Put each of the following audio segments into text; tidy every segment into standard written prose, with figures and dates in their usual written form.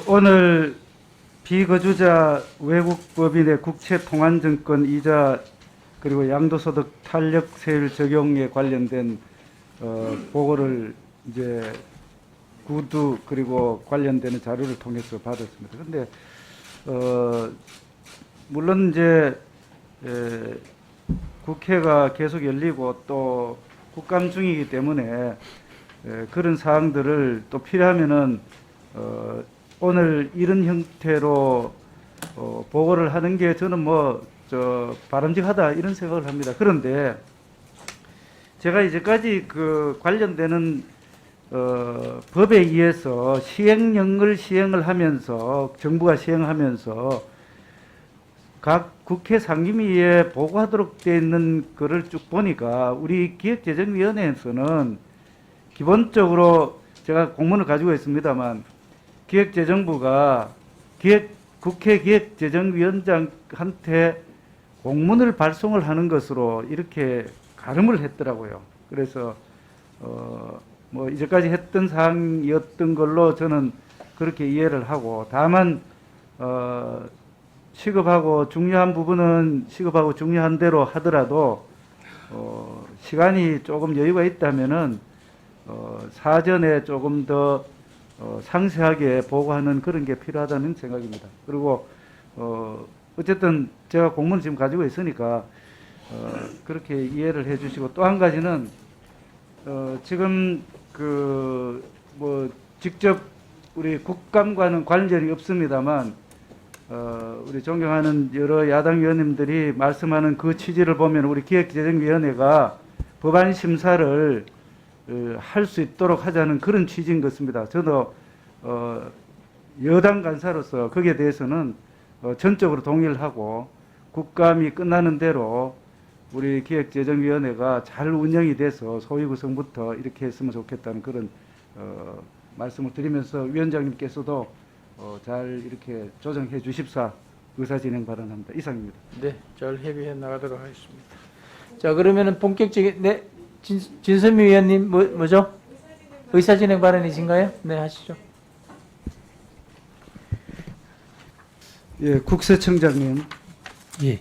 오늘 비거주자 외국법인의 국채통환증권 이자 그리고 양도소득 탄력세율 적용에 관련된 보고를 이제 구두 그리고 관련되는 자료를 통해서 받았습니다. 그런데 물론 이제 국회가 계속 열리고 또 국감 중이기 때문에 그런 사항들을 또 필요하면은 오늘 이런 형태로 보고를 하는 게 저는 바람직하다 이런 생각을 합니다. 그런데 제가 이제까지 관련되는 법에 의해서 시행령을 시행을 하면서 정부가 시행하면서 각 국회 상임위에 보고하도록 되어 있는 거를 쭉 보니까 우리 기획재정위원회에서는 기본적으로 제가 공문을 가지고 있습니다만 기획재정부가 국회 기획재정위원장한테 공문을 발송을 하는 것으로 이렇게 가름을 했더라고요. 그래서 이제까지 했던 사항이었던 걸로 저는 그렇게 이해를 하고, 다만 시급하고 중요한 부분은 시급하고 중요한 대로 하더라도 시간이 조금 여유가 있다면은 사전에 조금 더 상세하게 보고하는 그런 게 필요하다는 생각입니다. 그리고 어쨌든 제가 공문을 지금 가지고 있으니까 그렇게 이해를 해주시고, 또 한 가지는 지금 직접 우리 국감과는 관련이 없습니다만 우리 존경하는 여러 야당 의원님들이 말씀하는 그 취지를 보면 우리 기획재정위원회가 법안 심사를 할 수 있도록 하자는 그런 취지인 것 같습니다. 저도 여당 간사로서 거기에 대해서는 전적으로 동의를 하고 국감이 끝나는 대로 우리 기획재정위원회가 잘 운영이 돼서 소위 구성부터 이렇게 했으면 좋겠다는 그런 말씀을 드리면서 위원장님께서도 잘 이렇게 조정해 주십사 의사진행 발언합니다. 이상입니다. 네, 잘 협의해 나가도록 하겠습니다. 자, 그러면은 본격적인 진선미 위원님 뭐죠? 의사진행 발언이신가요? 네, 하시죠. 예, 국세청장님. 예.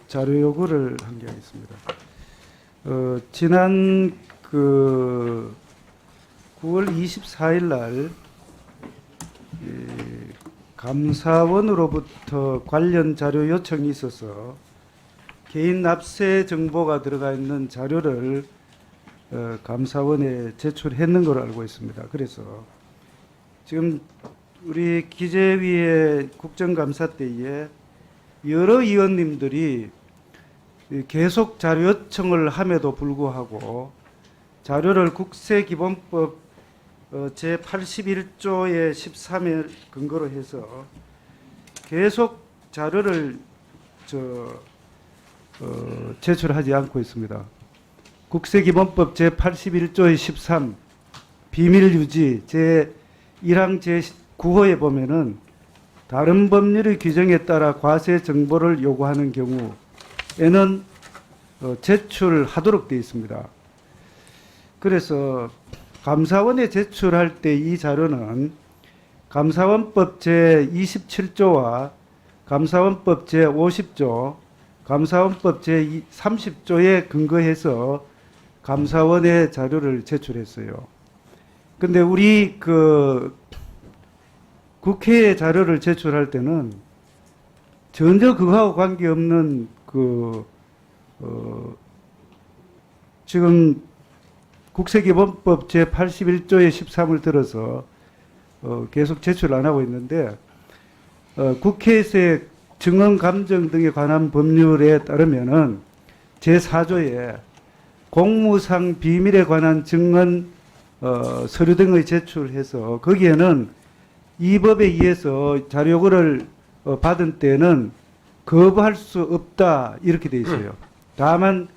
자료 요구를 한 게 있습니다. 지난 9월 24일 날 감사원으로부터 관련 자료 요청이 있어서 개인 납세 정보가 들어가 있는 자료를 감사원에 제출했는 걸로 알고 있습니다. 그래서 지금 우리 기재위의 국정감사 때에 여러 의원님들이 계속 자료 요청을 함에도 불구하고 자료를 국세기본법 제81조의 13을 근거로 해서 계속 자료를 제출하지 않고 있습니다. 국세기본법 제81조의 13 비밀유지 제1항 제9호에 보면은 다른 법률의 규정에 따라 과세 정보를 요구하는 경우에는 제출하도록 되어 있습니다. 그래서 감사원에 제출할 때 이 자료는 감사원법 제27조와 감사원법 제50조, 감사원법 제30조에 근거해서 감사원에 자료를 제출했어요. 근데 우리 국회에 자료를 제출할 때는 전혀 그거하고 관계없는 지금 국세기본법 제81조의 13을 들어서 계속 제출 안 하고 있는데 국회에서의 증언 감정 등에 관한 법률에 따르면은 제4조에 공무상 비밀에 관한 증언 서류 등의 제출해서 거기에는 이 법에 의해서 자료 요구를 받은 때는 거부할 수 없다 이렇게 돼 있어요. 다만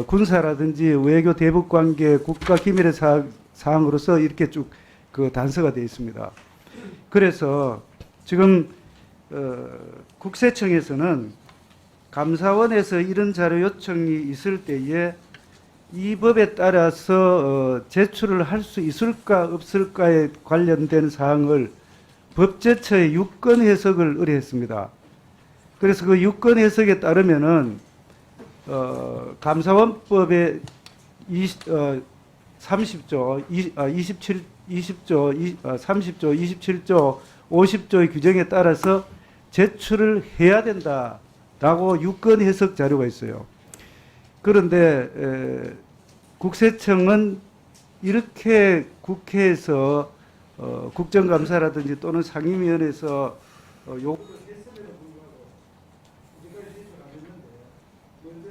군사라든지 외교 대북관계 국가기밀의 사항으로서 이렇게 쭉 단서가 되어 있습니다. 그래서 지금 국세청에서는 감사원에서 이런 자료 요청이 있을 때에 이 법에 따라서 제출을 할 수 있을까 없을까에 관련된 사항을 법제처의 유권 해석을 의뢰했습니다. 그래서 그 유권 해석에 따르면은 감사원법의 30조, 30조, 27조, 50조의 규정에 따라서 제출을 해야 된다라고 유권 해석 자료가 있어요. 그런데 국세청은 이렇게 국회에서 국정감사라든지 또는 상임위원회에서 요구를 했음에도 불구하고 이제까지 제출 안 했는데 먼저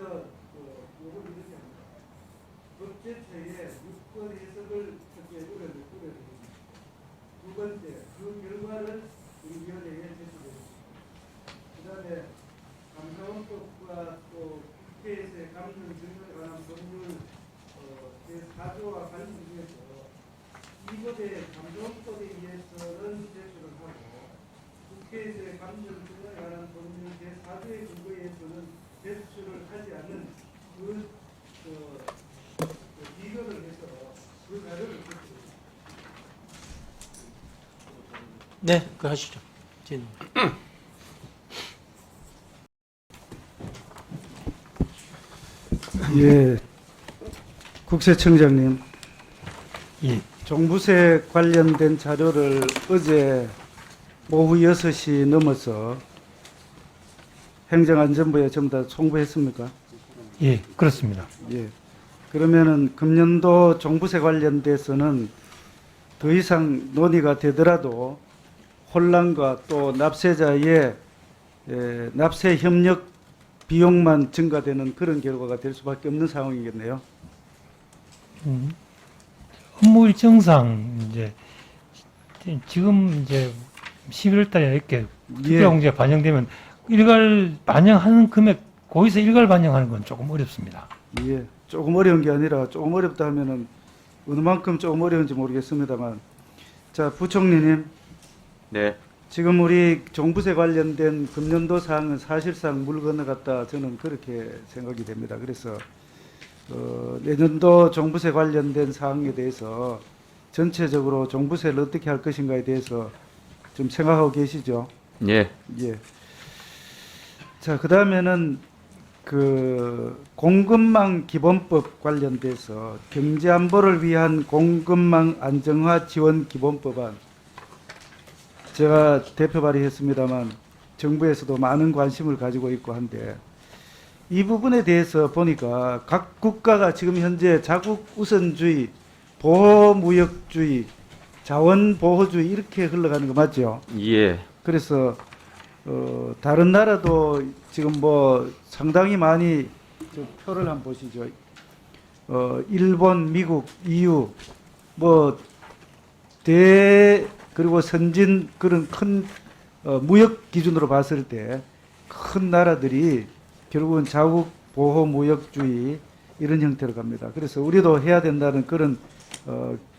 요구를 이렇게 합니다. 법제처의 유권 해석을 첫째 우려드립니다. 두 번째, 그 결과를 우리 위원회에 제출했습니다. 그 다음에 감사원법과 또 국회에서의 감정 증거에 관한 법률 제4조와 관련 중에서 이 법의 감정법에 의해서는 제출을 하고 국회에서의 감정 증거에 관한 법률 제4조의 근거에 의해서는 제출을 하지 않는 비교를 해서 그 자료를 제출했습니다. 네, 그 하시죠. 진. 예, 국세청장님, 예, 종부세 관련된 자료를 어제 오후 6시 넘어서 행정안전부에 전부 다 송부했습니까? 예, 그렇습니다. 예. 그러면은 금년도 종부세 관련돼서는 더 이상 논의가 되더라도 혼란과 또 납세자의 납세 협력 비용만 증가되는 그런 결과가 될 수밖에 없는 상황이겠네요. 업무 일정상 이제 지금 이제 11월 달에 이렇게 특별공제가 반영되면 일괄 반영하는 금액 거기서 일괄 반영하는 건 조금 어렵습니다. 예. 조금 어려운 게 아니라 조금 어렵다 하면은 어느 만큼 조금 어려운지 모르겠습니다만, 자, 부총리님, 네, 지금 우리 종부세 관련된 금년도 사항은 사실상 물 건너갔다, 저는 그렇게 생각이 됩니다. 그래서 내년도 종부세 관련된 사항에 대해서 전체적으로 종부세를 어떻게 할 것인가에 대해서 좀 생각하고 계시죠? 예, 예. 자, 그 다음에는 공급망 기본법 관련돼서 경제안보를 위한 공급망 안정화 지원 기본법안, 제가 대표 발의했습니다만 정부에서도 많은 관심을 가지고 있고 한데, 이 부분에 대해서 보니까 각 국가가 지금 현재 자국 우선주의, 보호무역주의, 자원보호주의 이렇게 흘러가는 거 맞죠? 예, 그래서 다른 나라도 지금 뭐 상당히 많이 좀 표를 한번 보시죠. 일본, 미국, EU 그리고 선진 그런 큰 무역 기준으로 봤을 때 큰 나라들이 결국은 자국 보호 무역주의 이런 형태로 갑니다. 그래서 우리도 해야 된다는 그런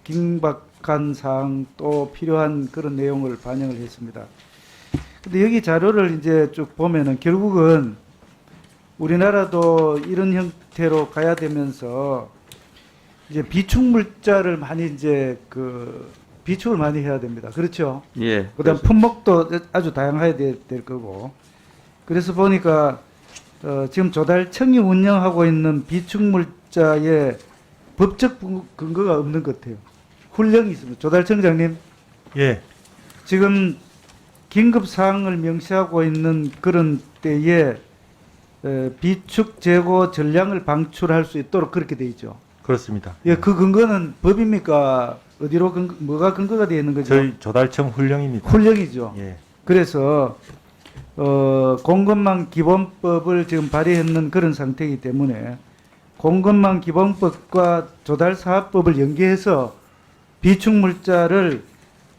긴박한 사항 또 필요한 그런 내용을 반영을 했습니다. 근데 여기 자료를 이제 쭉 보면은 결국은 우리나라도 이런 형태로 가야 되면서 이제 비축물자를 많이 이제 비축을 많이 해야 됩니다. 그렇죠? 예. 그다음 품목도 아주 다양해야 될 거고. 그래서 보니까 지금 조달청이 운영하고 있는 비축물자의 법적 근거가 없는 것 같아요. 훈령이 있습니다. 조달청장님, 예, 지금 긴급 사항을 명시하고 있는 그런 때에 비축 재고 전량을 방출할 수 있도록 그렇게 돼 있죠. 그렇습니다. 예, 그 근거는 법입니까? 어디로 뭐가 근거가 되어 있는 거죠? 저희 조달청 훈령입니다. 훈령이죠. 예, 그래서 공급망 기본법을 지금 발의했는 그런 상태이기 때문에 공급망 기본법과 조달사업법을 연계해서 비축물자를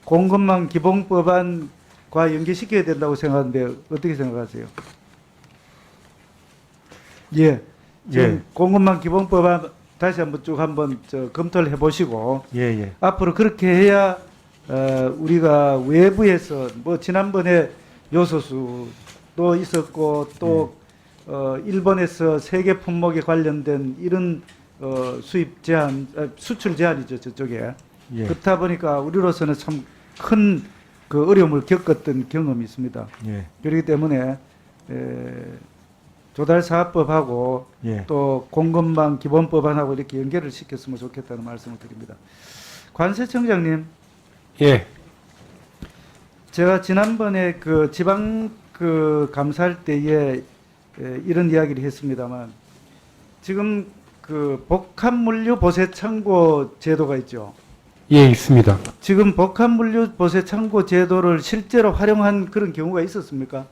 공급망 기본법안과 연계시켜야 된다고 생각하는데 어떻게 생각하세요? 예. 지금 예. 공급망 기본법안 다시 한번 쭉 한번 검토를 해보시고 예, 예, 앞으로 그렇게 해야 우리가 외부에서 뭐 지난번에 요소수도 있었고 또 일본에서 세계 품목에 관련된 이런 수입 제한, 수출 제한이죠, 저쪽에. 예. 그렇다 보니까 우리로서는 참 큰 그 어려움을 겪었던 경험이 있습니다. 예. 그렇기 때문에 조달사업법하고 예. 또 공급망 기본법안하고 이렇게 연계를 시켰으면 좋겠다는 말씀을 드립니다. 관세청장님, 예, 제가 지난번에 그 지방 그 감사할 때에 이런 이야기를 했습니다만 지금 그 복합물류 보세 창고 제도가 있죠. 예, 있습니다. 지금 복합물류 보세 창고 제도를 실제로 활용한 그런 경우가 있었습니까?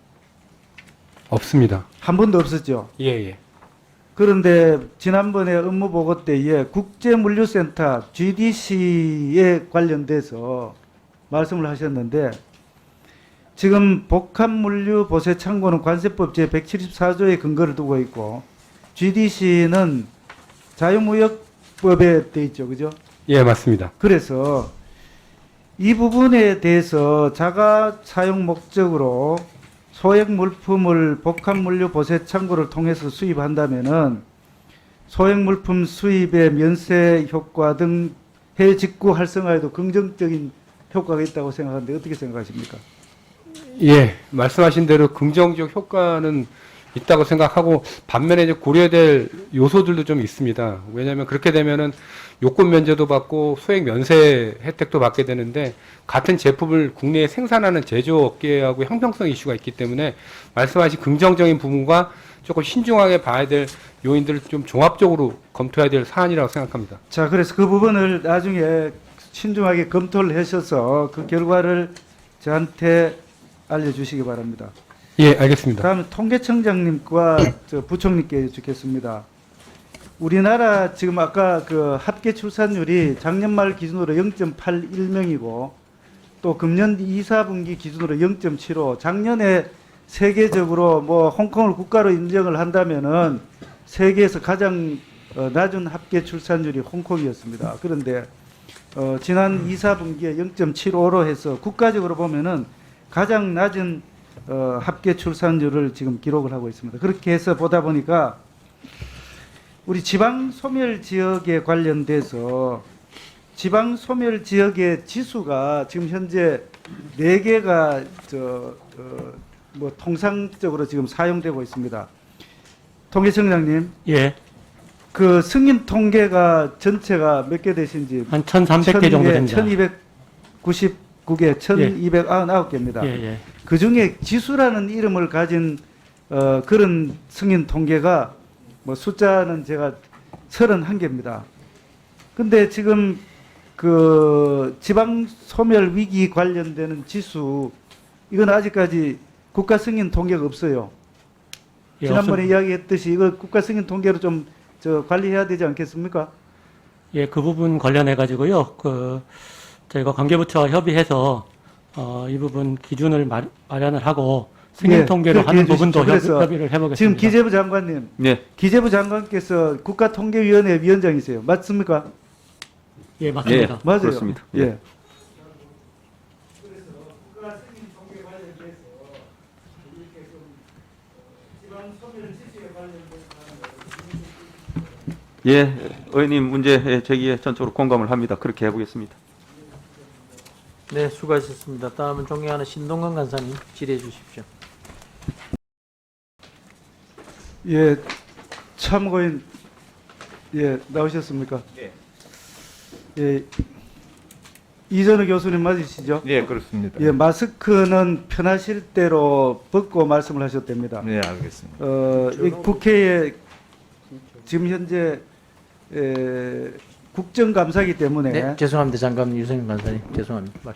없습니다. 한 번도 없었죠. 예, 예. 그런데 지난번에 업무 보고 때에 국제물류센터 GDC에 관련돼서 말씀을 하셨는데 지금 복합물류 보세 창고는 관세법 제174조의 근거를 두고 있고 GDC는 자유무역법에 돼 있죠. 그죠? 예, 맞습니다. 그래서 이 부분에 대해서 자가 사용 목적으로 소액 물품을 복합물류 보세 창고를 통해서 수입한다면은 소액 물품 수입의 면세 효과 등 해외 직구 활성화에도 긍정적인 효과가 있다고 생각하는데 어떻게 생각하십니까? 예, 말씀하신 대로 긍정적 효과는 있다고 생각하고 반면에 이제 고려될 요소들도 좀 있습니다. 왜냐하면 그렇게 되면은 요건 면제도 받고 소액 면세 혜택도 받게 되는데 같은 제품을 국내에 생산하는 제조업계하고 형평성 이슈가 있기 때문에 말씀하신 긍정적인 부분과 조금 신중하게 봐야 될 요인들을 좀 종합적으로 검토해야 될 사안이라고 생각합니다. 자, 그래서 그 부분을 나중에 신중하게 검토를 하셔서 그 결과를 저한테 알려주시기 바랍니다. 예, 알겠습니다. 다음에 통계청장님과 저 부총리께 여쭙겠습니다. 우리나라 지금 아까 그 합계 출산율이 작년 말 기준으로 0.81명이고 또 금년 2, 4분기 기준으로 0.75. 작년에 세계적으로 뭐 홍콩을 국가로 인정을 한다면은 세계에서 가장 낮은 합계 출산율이 홍콩이었습니다. 그런데 지난 2, 4분기에 0.75로 해서 국가적으로 보면은 가장 낮은 합계 출산율을 지금 기록을 하고 있습니다. 그렇게 해서 보다 보니까 우리 지방 소멸 지역에 관련돼서 지방 소멸 지역의 지수가 지금 현재 4개가 뭐 통상적으로 지금 사용되고 있습니다. 통계청장님, 예, 그 승인 통계가 전체가 몇 개 되신지 한 1,300개 정도 됩니다. 1299개, 1299개입니다. 예, 예. 그 중에 지수라는 이름을 가진 그런 승인 통계가 뭐 숫자는 제가 31개입니다. 근데 지금 그 지방 소멸 위기 관련되는 지수 이건 아직까지 국가 승인 통계가 없어요. 예, 지난번에 이야기했듯이 이거 국가 승인 통계로 좀 관리해야 되지 않겠습니까? 예, 그 부분 관련해 가지고요. 저희가 관계부처와 협의해서 이 부분 기준을 마련을 하고 승인 예, 통계로 그렇게 하는 해주십시오. 부분도 그래서 협의를 해보겠습니다. 지금 기재부 장관님, 네. 기재부 장관께서 국가통계위원회 위원장이세요. 맞습니까? 예, 맞습니다. 맞아요. 그렇습니다. 예. 예, 의원님 문제 제기에 전적으로 공감을 합니다. 그렇게 해보겠습니다. 네, 수고하셨습니다. 다음은 존경하는 신동건 간사님 질의해 주십시오. 예, 참고인 예 나오셨습니까? 예, 이전우 교수님 맞으시죠? 네, 그렇습니다. 예, 마스크는 편하실 대로 벗고 말씀을 하셨답니다. 네, 알겠습니다. 이 국회에 지금 현재 국정감사기 때문에 네, 죄송합니다. 잠깐 유승민 간사님 죄송합니다.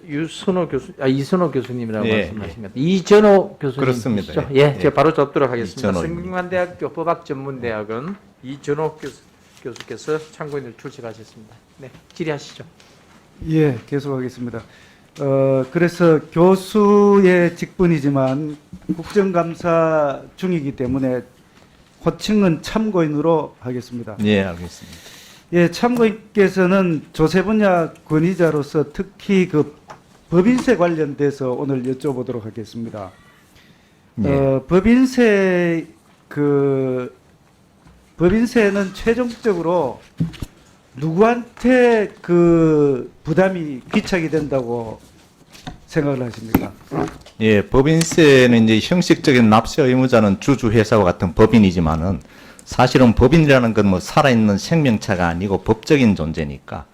유선호 교수, 이선호 교수님이라고 네, 말씀하신 것 같아요. 이전호 교수님이시죠? 그렇습니다. 예, 네. 제가 바로 접도록 하겠습니다. 이전호입니다. 성균관대학교 법학전문대학원 이전호 교수께서 참고인을 출석하셨습니다. 네, 질의하시죠. 예, 계속하겠습니다. 그래서 교수의 직분이지만 국정감사 중이기 때문에 호칭은 참고인으로 하겠습니다. 네, 알겠습니다. 예, 참고인께서는 조세 분야 권위자로서 특히 그 법인세 관련돼서 오늘 여쭤보도록 하겠습니다. 네. 법인세가 그 법인세는 최종적으로 누구한테 그 부담이 귀착이 된다고 생각을 하십니까? 예, 법인세는 이제 형식적인 납세 의무자는 주주회사와 같은 법인이지만은 사실은 법인이라는 건 뭐 살아있는 생명체가 아니고 법적인 존재니까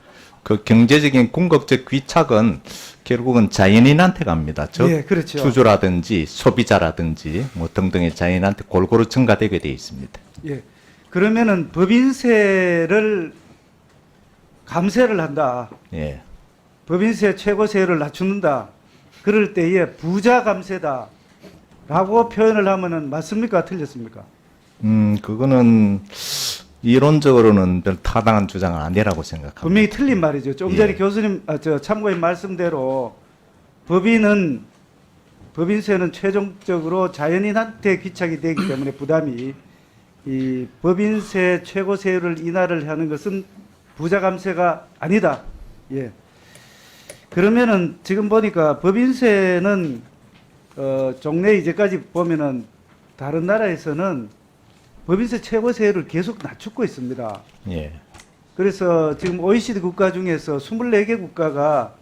그 경제적인 궁극적 귀착은 결국은 자연인한테 갑니다. 즉 예, 그렇죠. 주주라든지 소비자라든지 뭐 등등의 자연인한테 골고루 전가되게 돼 있습니다. 예. 그러면은 법인세를 감세를 한다. 예. 법인세 최고세율을 낮춘다. 그럴 때에 부자 감세다. 라고 표현을 하면은 맞습니까? 틀렸습니까? 그거는 이론적으로는 별 타당한 주장은 아니라고 생각합니다. 분명히 틀린 말이죠. 좀 전에 예. 교수님, 참고인 말씀대로 법인세는 최종적으로 자연인한테 귀착이 되기 때문에 부담이 이 법인세 최고세율을 인하를 하는 것은 부자 감세가 아니다. 예. 그러면은 지금 보니까 법인세는 종래 이제까지 보면은 다른 나라에서는 법인세 최고세율을 계속 낮추고 있습니다. 예. 그래서 지금 OECD 국가 중에서 24개 국가가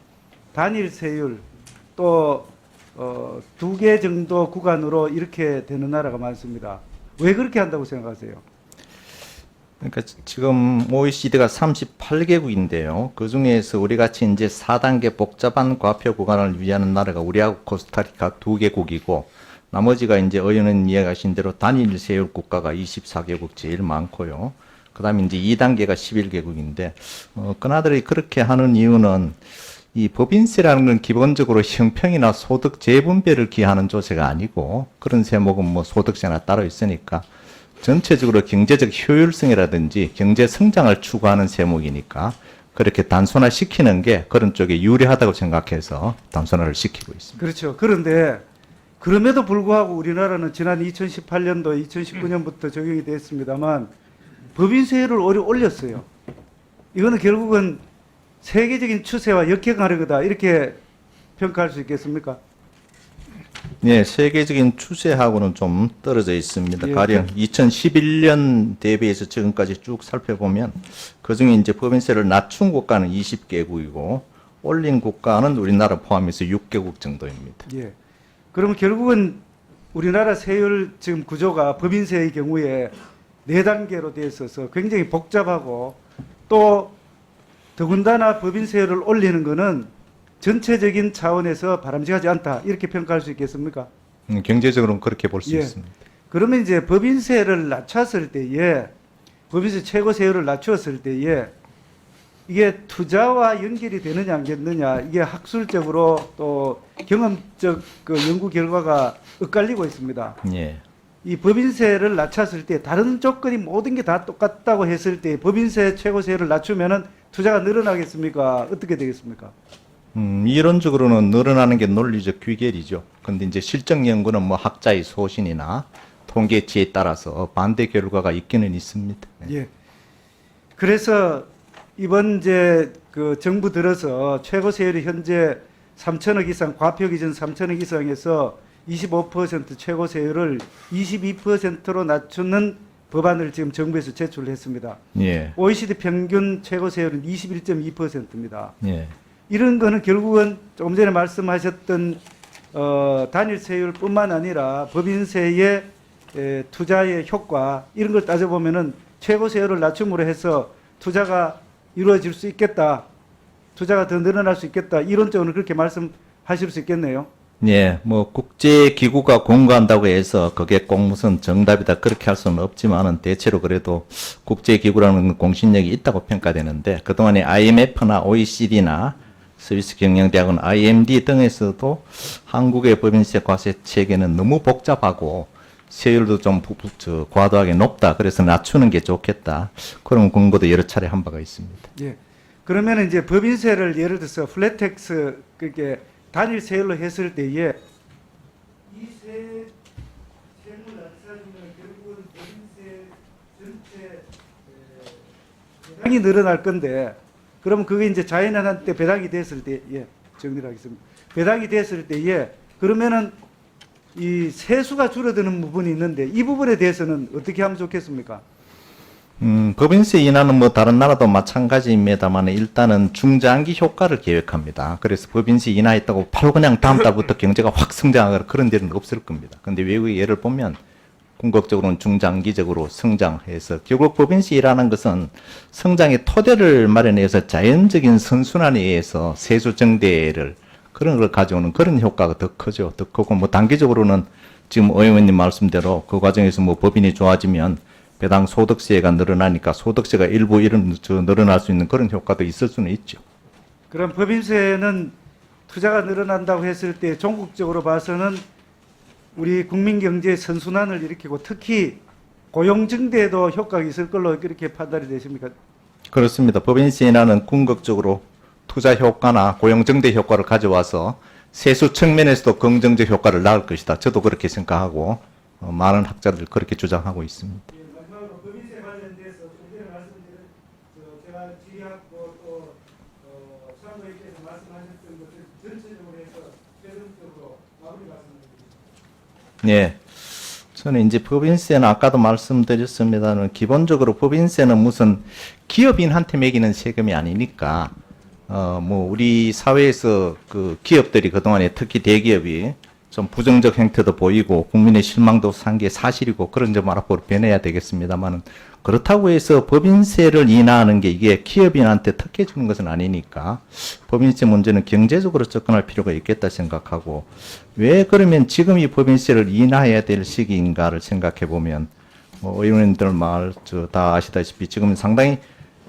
단일 세율 또 2개 정도 구간으로 이렇게 되는 나라가 많습니다. 왜 그렇게 한다고 생각하세요? 그러니까 지금 OECD가 38개국인데요. 그 중에서 우리 같이 이제 4단계 복잡한 과표 구간을 유지하는 나라가 우리하고 코스타리카 2개국이고 나머지가 이제 의원님 이야기하신 대로 단일 세율 국가가 24개국 제일 많고요. 그다음에 이제 2단계가 11개국인데 그나들이 그렇게 하는 이유는 이 법인세라는 건 기본적으로 형평이나 소득 재분배를 기하는 조세가 아니고 그런 세목은 뭐 소득세나 따로 있으니까 전체적으로 경제적 효율성이라든지 경제 성장을 추구하는 세목이니까 그렇게 단순화시키는 게 그런 쪽에 유리하다고 생각해서 단순화를 시키고 있습니다. 그렇죠. 그런데 그럼에도 불구하고 우리나라는 지난 2018년도, 2019년부터 적용이 됐습니다만 법인세율을 오히려 올렸어요. 이거는 결국은 세계적인 추세와 역행하는 거다. 이렇게 평가할 수 있겠습니까? 네, 세계적인 추세하고는 좀 떨어져 있습니다. 예, 가령 2011년 대비해서 지금까지 쭉 살펴보면 그중에 이제 법인세를 낮춘 국가는 20개국이고 올린 국가는 우리나라 포함해서 6개국 정도입니다. 예. 그러면 결국은 우리나라 세율 지금 구조가 법인세의 경우에 4단계로 되어 있어서 굉장히 복잡하고 또 더군다나 법인세율을 올리는 것은 전체적인 차원에서 바람직하지 않다. 이렇게 평가할 수 있겠습니까? 경제적으로는 그렇게 볼 수 예. 있습니다. 그러면 이제 법인세를 낮췄을 때에 법인세 최고세율을 낮추었을 때에 이게 투자와 연결이 되느냐 안 되느냐 이게 학술적으로 또 경험적 그 연구 결과가 엇갈리고 있습니다. 예. 이 법인세를 낮췄을 때 다른 조건이 모든 게 다 똑같다고 했을 때 법인세 최고세율을 낮추면은 투자가 늘어나겠습니까? 어떻게 되겠습니까? 이론적으로는 늘어나는 게 논리적 귀결이죠. 근데 이제 실证 연구는 뭐 학자의 소신이나 통계치에 따라서 반대 결과가 있기는 있습니다. 네. 예. 그래서 이번 이제 그 정부 들어서 최고세율이 현재 3천억 이상, 과표 기준 3천억 이상에서 25% 최고세율을 22%로 낮추는 법안을 지금 정부에서 제출했습니다. 예. OECD 평균 최고세율은 21.2%입니다. 예. 이런 거는 결국은 조금 전에 말씀하셨던 단일 세율뿐만 아니라 법인세의 투자의 효과 이런 걸 따져보면은 최고세율을 낮춤으로 해서 투자가 이루어질 수 있겠다. 투자가 더 늘어날 수 있겠다. 이론적으로 그렇게 말씀하실 수 있겠네요. 예, 뭐 국제기구가 공고한다고 해서 그게 꼭 무슨 정답이다 그렇게 할 수는 없지만은 대체로 그래도 국제기구라는 공신력이 있다고 평가되는데 그동안에 IMF나 OECD나 스위스 경영대학원 IMD 등에서도 한국의 법인세 과세 체계는 너무 복잡하고 세율도 좀 과도하게 높다. 그래서 낮추는 게 좋겠다. 그런 권고도 여러 차례 한 바가 있습니다. 예. 그러면 이제 법인세를 예를 들어서 플랫텍스 그게 단일 세율로 했을 때에 이 세율 낮춰지면 결국은 법인세 전체 배당이 늘어날 건데 그러면 그게 이제 자연한테 배당이 됐을 때 예, 정리를 하겠습니다. 배당이 됐을 때에 그러면은 이 세수가 줄어드는 부분이 있는데 이 부분에 대해서는 어떻게 하면 좋겠습니까? 법인세 인하는 뭐 다른 나라도 마찬가지입니다만 일단은 중장기 효과를 계획합니다. 그래서 법인세 인하했다고 바로 그냥 다음 달부터 경제가 확 성장하거나 그런 데는 없을 겁니다. 근데 외국의 예를 보면 궁극적으로는 중장기적으로 성장해서 결국 법인세 인하는 것은 성장의 토대를 마련해서 자연적인 선순환에 의해서 세수 정대를 그런 걸 가져오는 그런 효과가 더 크죠. 더 크고 뭐 단기적으로는 지금 의원님 말씀대로 그 과정에서 뭐 법인이 좋아지면 배당 소득세가 늘어나니까 소득세가 일부 늘어날 수 있는 그런 효과도 있을 수는 있죠. 그럼 법인세는 투자가 늘어난다고 했을 때 전국적으로 봐서는 우리 국민 경제의 선순환을 일으키고 특히 고용 증대에도 효과가 있을 걸로 이렇게 판단이 되십니까? 그렇습니다. 법인세 인하는 궁극적으로 투자 효과나 고용 증대 효과를 가져와서 세수 측면에서도 긍정적 효과를 낳을 것이다. 저도 그렇게 생각하고 많은 학자들 그렇게 주장하고 있습니다. 마지막으로 법인세 관련돼서 좀 전에 말씀드린 제가 질의하고 또 수상부님께서 말씀하셨던 것을 전체적으로 해서 최종적으로 마무리 말씀드립니다. 예. 저는 이제 법인세는 아까도 말씀드렸습니다는 기본적으로 법인세는 무슨 기업인한테 매기는 세금이 아니니까 뭐 우리 사회에서 그 기업들이 그동안에 특히 대기업이 좀 부정적 행태도 보이고 국민의 실망도 산 게 사실이고 그런 점을 앞으로 변해야 되겠습니다만 그렇다고 해서 법인세를 인하하는 게 이게 기업인한테 특혜 주는 것은 아니니까 법인세 문제는 경제적으로 접근할 필요가 있겠다 생각하고 왜 그러면 지금 이 법인세를 인하해야 될 시기인가를 생각해 보면 뭐 의원님들 말 다 아시다시피 지금 상당히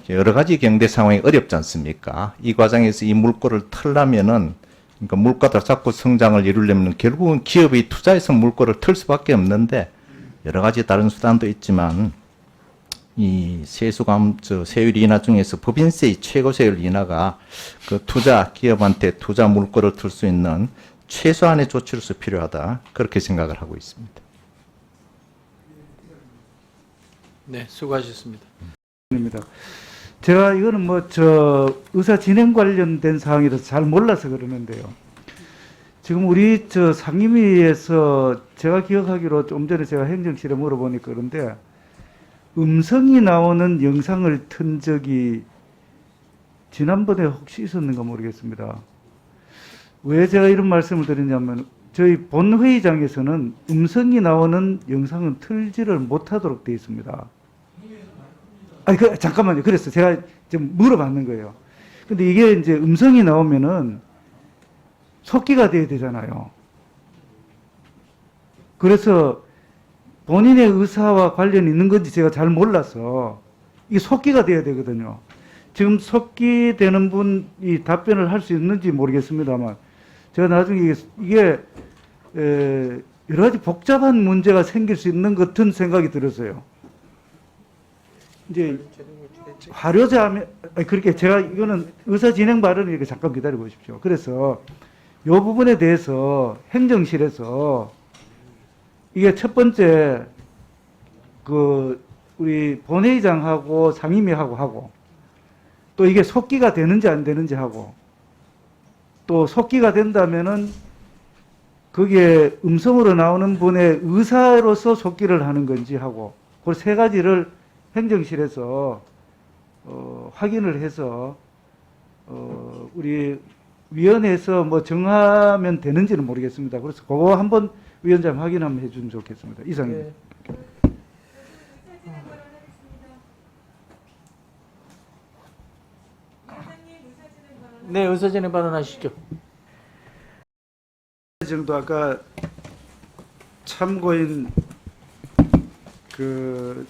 여러 가지 경제 상황이 어렵지 않습니까? 이 과정에서 이 물꼬를 틀려면은 그러니까 물가도 자꾸 성장을 이루려면 결국은 기업이 투자해서 물꼬를 틀 수밖에 없는데 여러 가지 다른 수단도 있지만 이 세율 인하 중에서 법인세의 최고세율 인하가 그 기업한테 투자 물꼬를 틀 수 있는 최소한의 조치로서 필요하다. 그렇게 생각을 하고 있습니다. 네, 수고하셨습니다. 입니다. 제가 이거는 뭐 의사 진행 관련된 사항이라서 잘 몰라서 그러는데요. 지금 우리 상임위에서 제가 기억하기로 좀 전에 제가 행정실에 물어보니까 그런데 음성이 나오는 영상을 튼 적이 지난번에 혹시 있었는가 모르겠습니다. 왜 제가 이런 말씀을 드리냐면 저희 본회의장에서는 음성이 나오는 영상은 틀지를 못하도록 되어 있습니다. 아니, 잠깐만요. 그래서 제가 좀 물어봤는 거예요. 근데 이게 이제 음성이 나오면은 속기가 돼야 되잖아요. 그래서 본인의 의사와 관련이 있는 건지 제가 잘 몰라서 이게 속기가 돼야 되거든요. 지금 속기되는 분이 답변을 할 수 있는지 모르겠습니다만 제가 나중에 이게 여러 가지 복잡한 문제가 생길 수 있는 것 같은 생각이 들었어요. 이제 화료자면 그렇게 제가 이거는 의사 진행 발언이니까 잠깐 기다려 보십시오. 그래서 이 부분에 대해서 행정실에서 이게 첫 번째 그 우리 본회의장하고 상임위하고 하고 또 이게 속기가 되는지 안 되는지 하고 또 속기가 된다면은 그게 음성으로 나오는 분의 의사로서 속기를 하는 건지 하고 그 세 가지를 행정실에서 확인을 해서 우리 위원회에서 뭐 정하면 되는지는 모르겠습니다. 그래서 그거 한번 위원장 확인 한번 해주면 좋겠습니다. 이상입니다. 네, 의사진행 발언하시죠. 정도 아까 참고인 그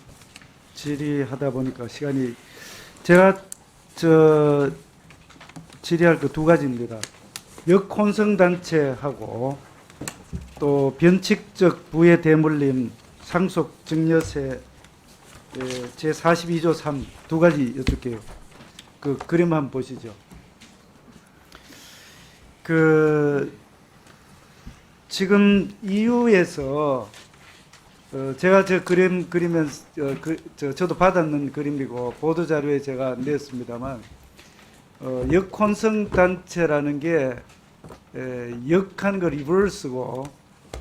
질의하다 보니까 시간이 제가 질의할 거 두 가지입니다. 역혼성단체하고 또 변칙적 부의 대물림 상속 증여세 제42조 3 두 가지 여쭐게요. 그 그림 한번 보시죠. 지금 EU에서 제가 저 그림 그리면서 저도 받았는 그림이고 보도 자료에 제가 냈습니다만 역혼성 단체라는 게 역한 거 리버스고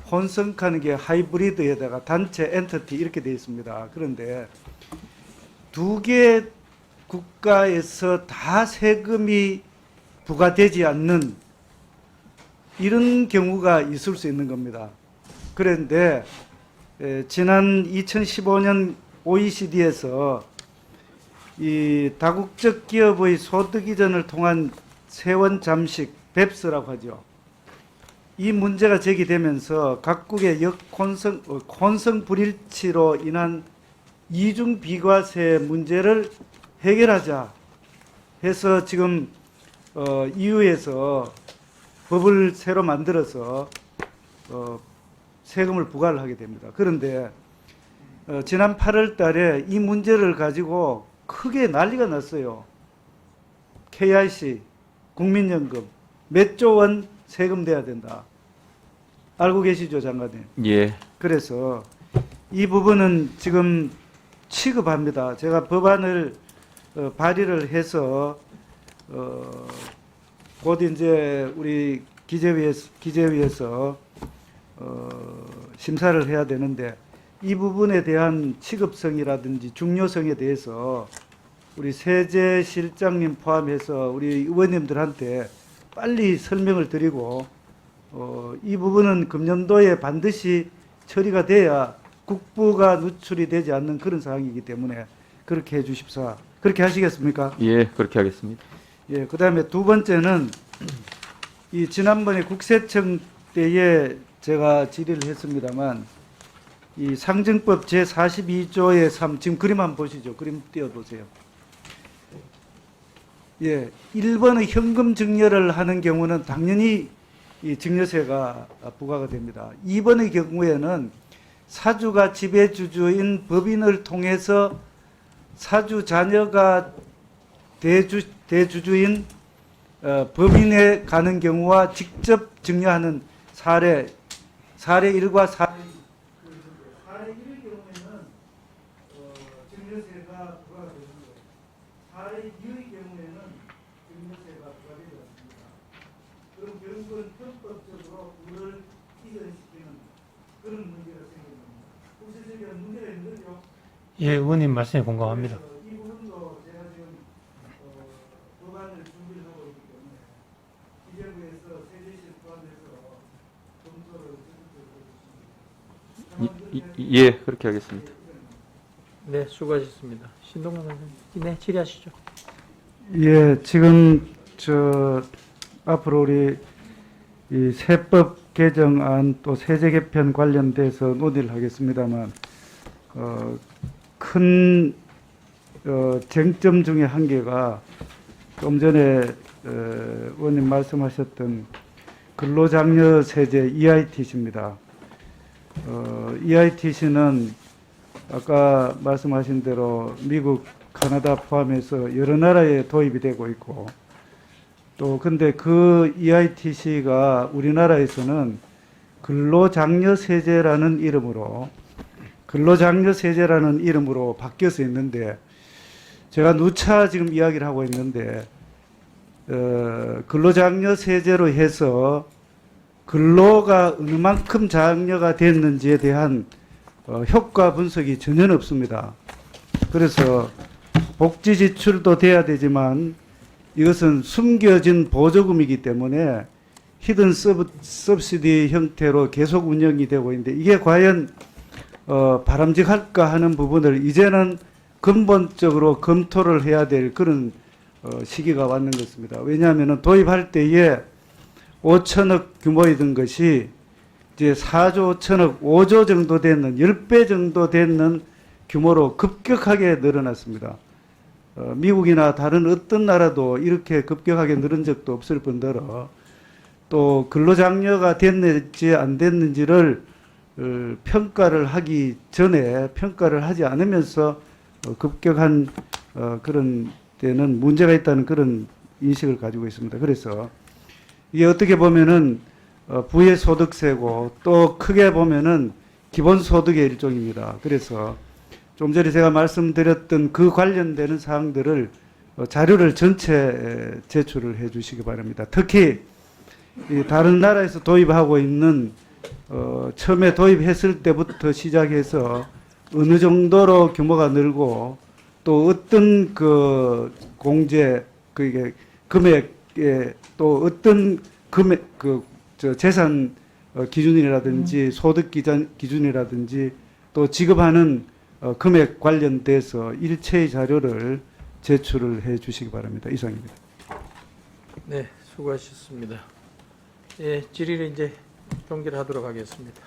혼성하는 게 하이브리드에다가 단체 엔티티 이렇게 되어 있습니다. 그런데 두 개 국가에서 다 세금이 부과되지 않는 이런 경우가 있을 수 있는 겁니다. 그런데 지난 2015년 OECD에서 이 다국적 기업의 소득 이전을 통한 세원 잠식 BEPS라고 하죠. 이 문제가 제기되면서 각국의 혼성 불일치로 인한 이중 비과세 문제를 해결하자 해서 지금 EU에서 법을 새로 만들어서 세금을 부과를 하게 됩니다. 그런데 지난 8월 달에 이 문제를 가지고 크게 난리가 났어요. KIC, 국민연금 몇 조 원 세금 내야 된다. 알고 계시죠, 장관님? 예. 그래서 이 부분은 지금 취급합니다. 제가 법안을 발의를 해서 곧 이제 우리 기재위에서 심사를 해야 되는데 이 부분에 대한 취급성이라든지 중요성에 대해서 우리 세제실장님 포함해서 우리 의원님들한테 빨리 설명을 드리고 이 부분은 금년도에 반드시 처리가 돼야 국부가 누출이 되지 않는 그런 상황이기 때문에 그렇게 해 주십사. 그렇게 하시겠습니까? 예, 그렇게 하겠습니다. 예, 그 다음에 두 번째는 이 지난번에 국세청 때에 제가 질의를 했습니다만 이 상증법 제42조의 3 지금 그림 한번 보시죠. 그림 띄워보세요. 예, 1번의 현금 증여를 하는 경우는 당연히 이 증여세가 부과가 됩니다. 2번의 경우에는 사주가 지배주주인 법인을 통해서 사주 자녀가 대주주인 법인에 가는 경우와 직접 증여하는 사례 1과 사례 1의 경우에는 증여세가 부과가 되는 거예요. 사례 2의 경우에는 증여세가 부과되지 않습니다. 그럼 결국은 편법적으로 그를 이전시키는 그런 문제가 생기는 겁니다. 국세적인 문제가 있는 거죠. 예, 의원님 말씀에 공감합니다. 그래서 이 부분도 제가 지금 법안을 준비를 하고 있기 때문에 기재부에서 세제실 포함해서 검토를 적극적으로 예, 그렇게 하겠습니다. 네, 수고하셨습니다. 신동관 선생님, 네, 질의하시죠. 예, 지금 앞으로 우리 이 세법 개정안 또 세제 개편 관련돼서 논의를 하겠습니다만 큰 쟁점 중에 한 개가 좀 전에 의원님 말씀하셨던 근로장려 세제 EITC입니다. EITC는 아까 말씀하신 대로 미국, 카나다 포함해서 여러 나라에 도입이 되고 있고 또 근데 그 EITC가 우리나라에서는 근로장려세제라는 이름으로 바뀌어서 있는데 제가 누차 지금 이야기를 하고 있는데 근로장려세제로 해서 근로가 어느 만큼 장려가 됐는지에 대한 효과 분석이 전혀 없습니다. 그래서 복지 지출도 돼야 되지만 이것은 숨겨진 보조금이기 때문에 히든 서브시디 형태로 계속 운영이 되고 있는데 이게 과연 바람직할까 하는 부분을 이제는 근본적으로 검토를 해야 될 그런 시기가 왔는 것입니다. 왜냐하면 도입할 때에 5천억 규모이던 것이 이제 4조 5천억 5조 정도 되는 10배 정도 되는 규모로 급격하게 늘어났습니다. 미국이나 다른 어떤 나라도 이렇게 급격하게 늘은 적도 없을 뿐더러 또 근로장려가 됐는지 안 됐는지를 평가를 하기 전에 평가를 하지 않으면서 급격한 그런 때는 문제가 있다는 그런 인식을 가지고 있습니다. 그래서 이게 어떻게 보면은 부의소득세고 또 크게 보면은 기본소득의 일종입니다. 그래서 좀 전에 제가 말씀드렸던 그 관련되는 사항들을 자료를 전체 제출을 해 주시기 바랍니다. 특히 이 다른 나라에서 도입하고 있는 처음에 도입했을 때부터 시작해서 어느 정도로 규모가 늘고 또 어떤 그 공제 그게 금액에 또 어떤 금액 저 재산 기준이라든지 소득 기준이라든지 또 지급하는 금액 관련돼서 일체의 자료를 제출을 해 주시기 바랍니다. 이상입니다. 네, 수고하셨습니다. 예, 질의를 이제 종결하도록 하겠습니다.